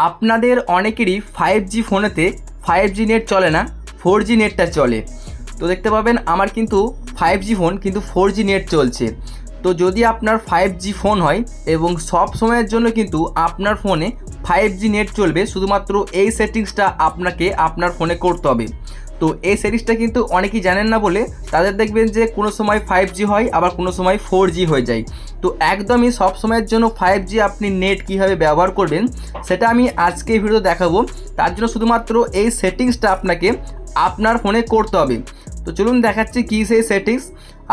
আপনাদের অনেকেরই 5G ফোনেতে 5G নেট চলে না, 4G নেটটা চলে। তো দেখতে পাবেন আমার কিন্তু 5G ফোন কিন্তু 4G নেট চলছে। তো যদি আপনার 5G ফোন হয় এবং সব সময়ের জন্য কিন্তু আপনার ফোনে 5G নেট চলবে, শুধুমাত্র এই সেটিংসটা আপনাকে আপনার ফোনে করতে হবে। তো এই সেটিংসটা কিন্তু অনেকেই জানেন না বলে তাদের দেখবেন যে কোনো সময় 5G হয়, আবার কোনো সময় 4G হয়ে যায়। তো একদমই সব সময়ের জন্য 5G আপনি নেট কীভাবে ব্যবহার করবেন সেটা আমি আজকে এই ভিডিওতে দেখাবো। তার জন্য শুধুমাত্র এই সেটিংসটা আপনাকে আপনার ফোনে করতে হবে। তো চলুন দেখাচ্ছি কী সেই সেটিংস।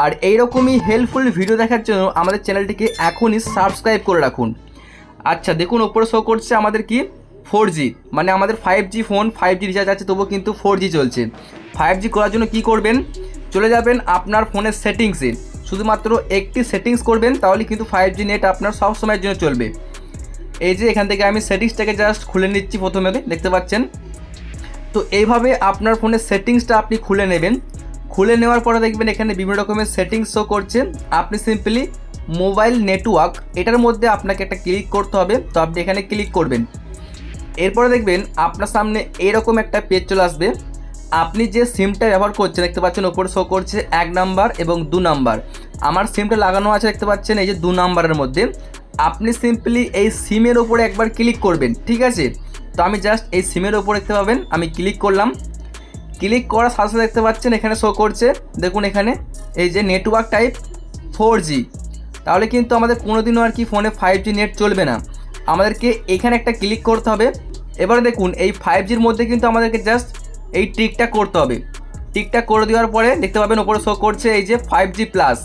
আর এইরকমই হেল্পফুল ভিডিও দেখার জন্য আমাদের চ্যানেলটিকে এখনই সাবস্ক্রাইব করে রাখুন। আচ্ছা দেখুন, ওপরে শো করছে আমাদের কি 4G, মানে আমাদের 5G ফোন, 5G রিচার্জ আছে তবুও কিন্তু 4G চলছে। 5G করার জন্য কি করবেন, চলে যাবেন আপনার ফোনের সেটিংসে, শুধুমাত্র একটি সেটিংস করবেন, তাহলে কিন্তু 5G নেট আপনার সব সময়ের জন্য চলবে। এই যে এখান থেকে আমি সেটিংসটাকে জাস্ট খুলে নিচ্ছি, প্রথমে দেখতে পাচ্ছেন। তো এইভাবে আপনার ফোনের সেটিংসটা আপনি খুলে নেবেন। খুলে নেওয়ার পরে দেখবেন এখানে বিভিন্ন রকমের সেটিংস শো করছে। আপনি সিম্পলি মোবাইল নেটওয়ার্ক এটার মধ্যে আপনাকে একটা ক্লিক করতে হবে। তো আপনি এখানে ক্লিক করবেন। এরপরে দেখবেন আপনার সামনে এরকম একটা পেজ চলে আসবে। আপনি যে সিমটা ব্যবহার করছেন দেখতে পাচ্ছেন ওপরে শো করছে 1 নাম্বার এবং 2 নাম্বার। আমার সিমটা লাগানো আছে দেখতে পাচ্ছেন এই যে 2 নাম্বারের মধ্যে। আপনি সিম্পলি এই সিমের ওপরে একবার ক্লিক করবেন, ঠিক আছে। তো আমি জাস্ট এই সিমের ওপর দেখতে পাবেন আমি ক্লিক করলাম। ক্লিক করার সাথে সাথে দেখতে পাচ্ছেন এখানে শো করছে, দেখুন এখানে এই যে নেটওয়ার্ক টাইপ 4G। তাহলে কিন্তু আমাদের কোনোদিনও আর কি ফোনে 5G নেট চলবে না। আমাদেরকে এখানে একটা ক্লিক করতে হবে। এবারে দেখুন এই 5Gর মধ্যে কিন্তু আমাদেরকে জাস্ট এই টিকটা করতে হবে। টিকটা করে দেওয়ার পরে দেখতে পাবেন ওপরে শো করছে এই যে 5G প্লাস।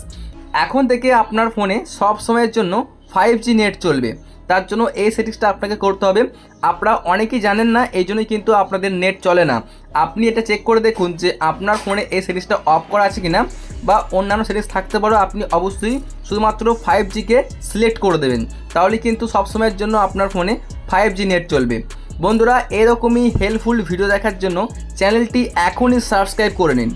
এখন থেকে আপনার ফোনে সব সময়ের জন্য 5G নেট চলবে। তার জন্য এই সেটিংসটা আপনাকে করতে হবে। আপনারা অনেকেই জানেন না, এই জন্যই কিন্তু আপনাদের নেট চলে না। আপনি এটা চেক করে দেখুন যে আপনার ফোনে এই সেটিংসটা অফ করা আছে কিনা, বা অন্যান্য সেটিংস থাকতে পারো। আপনি অবশ্যই শুধুমাত্র 5Gকে সিলেক্ট করে দেবেন, তাহলে কিন্তু সবসময়ের জন্য আপনার ফোনে 5G নেট চলবে। বন্ধুরা, এরকমই হেল্পফুল ভিডিও দেখার জন্য চ্যানেলটি এখনই সাবস্ক্রাইব করে নিন।